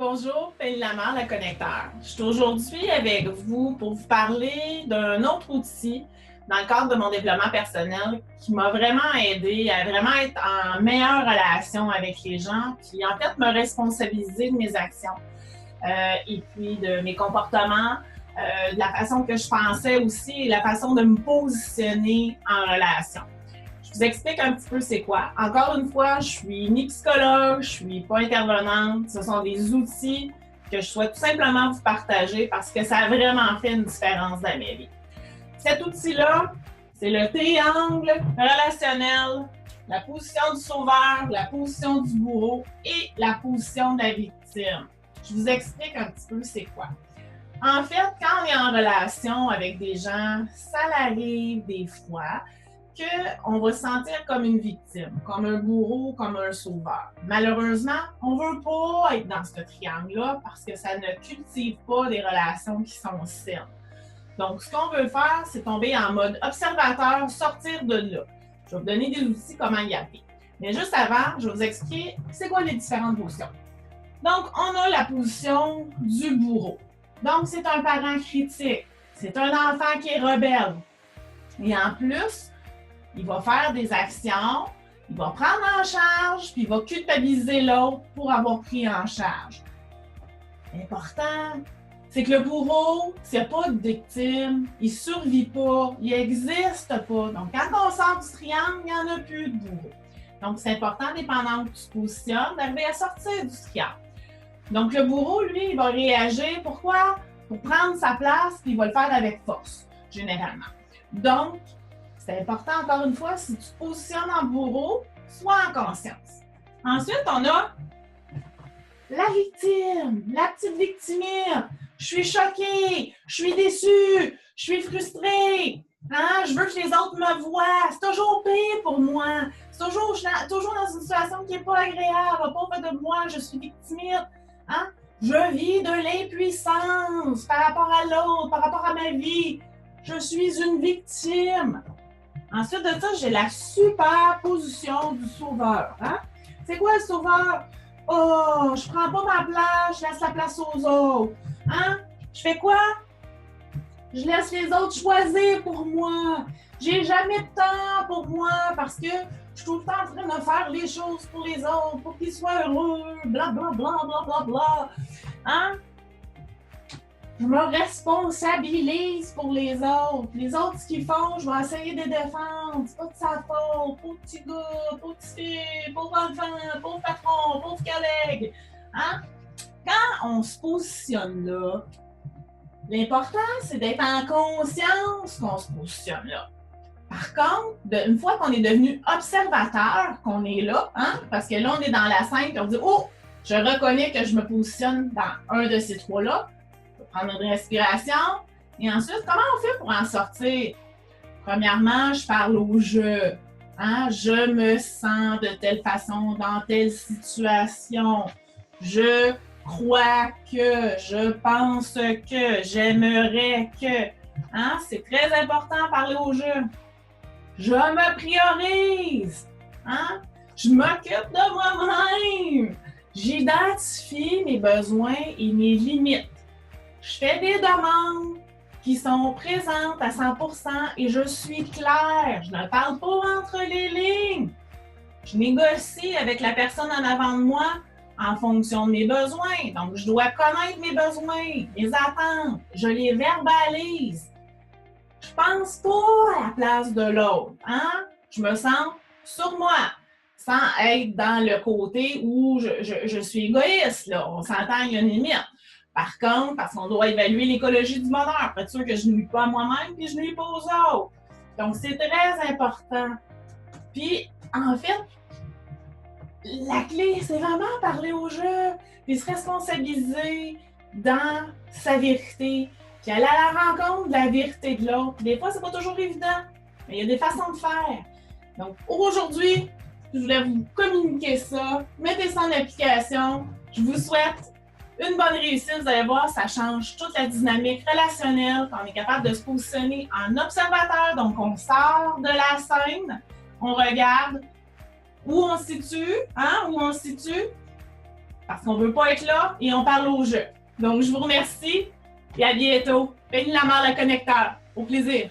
Bonjour, Pélie Lamar, la connecteur. Je suis aujourd'hui avec vous pour vous parler d'un autre outil dans le cadre de mon développement personnel qui m'a vraiment aidé à vraiment être en meilleure relation avec les gens, puis en fait me responsabiliser de mes actions et puis de mes comportements, de la façon que je pensais aussi et la façon de me positionner en relation. Je vous explique un petit peu c'est quoi. Encore une fois, je suis ni psychologue, je suis pas intervenante. Ce sont des outils que je souhaite tout simplement vous partager parce que ça a vraiment fait une différence dans ma vie. Cet outil-là, c'est le triangle relationnel, la position du sauveur, la position du bourreau et la position de la victime. Je vous explique un petit peu c'est quoi. En fait, quand on est en relation avec des gens, ça arrive des fois qu'on va se sentir comme une victime, comme un bourreau, comme un sauveur. Malheureusement, on ne veut pas être dans ce triangle-là parce que ça ne cultive pas des relations qui sont saines. Donc, ce qu'on veut faire, c'est tomber en mode observateur, sortir de là. Je vais vous donner des outils comment y aller. Mais juste avant, je vais vous expliquer c'est quoi les différentes positions. Donc, on a la position du bourreau. Donc, c'est un parent critique. C'est un enfant qui est rebelle. Et en plus, il va faire des actions, il va prendre en charge, puis il va culpabiliser l'autre pour avoir pris en charge. L'important, c'est que le bourreau, s'il n'y a pas de victime, il ne survit pas, il n'existe pas. Donc, quand on sort du triangle, il n'y en a plus de bourreau. Donc, c'est important, dépendant où tu te positionnes, d'arriver à sortir du triangle. Donc, le bourreau, lui, il va réagir. Pourquoi? Pour prendre sa place, puis il va le faire avec force, généralement. Donc, c'est important, encore une fois, si tu te positionnes en bourreau, sois en conscience. Ensuite, on a la victime, la petite victime. Je suis choquée, je suis déçue, je suis frustrée. Hein? Je veux que les autres me voient. C'est toujours pire pour moi. C'est toujours dans une situation qui n'est pas agréable. Pauvre de moi, je suis victime. Hein? Je vis de l'impuissance par rapport à l'autre, par rapport à ma vie. Je suis une victime. Ensuite de ça, j'ai la super position du sauveur. Hein? C'est quoi le sauveur? Oh, je prends pas ma place, je laisse la place aux autres. Hein? Je fais quoi? Je laisse les autres choisir pour moi. J'ai jamais de temps pour moi parce que je suis tout le temps en train de faire les choses pour les autres, pour qu'ils soient heureux, blablabla, blablabla. Hein? Je me responsabilise pour les autres. Les autres, ce qu'ils font, je vais essayer de les défendre. C'est pas de sa faute. Pauvre petit gars, pauvre petite fille, pauvre enfant, pauvre patron, pauvre collègue. Hein? Quand on se positionne là, l'important, c'est d'être en conscience qu'on se positionne là. Par contre, une fois qu'on est devenu observateur, qu'on est là, hein, parce que là, on est dans la scène, puis on dit « Oh, je reconnais que je me positionne dans un de ces trois-là. » Prendre une respiration. Et ensuite, comment on fait pour en sortir? Premièrement, je parle au je. Hein? Je me sens de telle façon dans telle situation. Je crois que, je pense que, j'aimerais que. Hein? C'est très important de parler au je. Je me priorise. Hein? Je m'occupe de moi-même. J'identifie mes besoins et mes limites. Je fais des demandes qui sont présentes à 100% et je suis claire. Je ne parle pas entre les lignes. Je négocie avec la personne en avant de moi en fonction de mes besoins. Donc, je dois connaître mes besoins, mes attentes. Je les verbalise. Je pense pas à la place de l'autre. Hein? Je me sens sur moi, sans être dans le côté où je suis égoïste. Là. On s'entend, il y a une limite. Par contre, parce qu'on doit évaluer l'écologie du bonheur, pour être sûr que je ne nuis pas à moi-même et je ne nuis pas aux autres. Donc, c'est très important. Puis, en fait, la clé, c'est vraiment parler au jeu, puis se responsabiliser dans sa vérité, puis aller à la rencontre de la vérité de l'autre. Des fois, c'est pas toujours évident, mais il y a des façons de faire. Donc, aujourd'hui, je voulais vous communiquer ça. Mettez ça en application. Je vous souhaite une bonne réussite, vous allez voir, ça change toute la dynamique relationnelle quand on est capable de se positionner en observateur. Donc, on sort de la scène, on regarde où on se situe, hein, où on se situe, parce qu'on veut pas être là et on parle au jeu. Donc, je vous remercie et à bientôt. Penny Lamar, le connecteur. Au plaisir.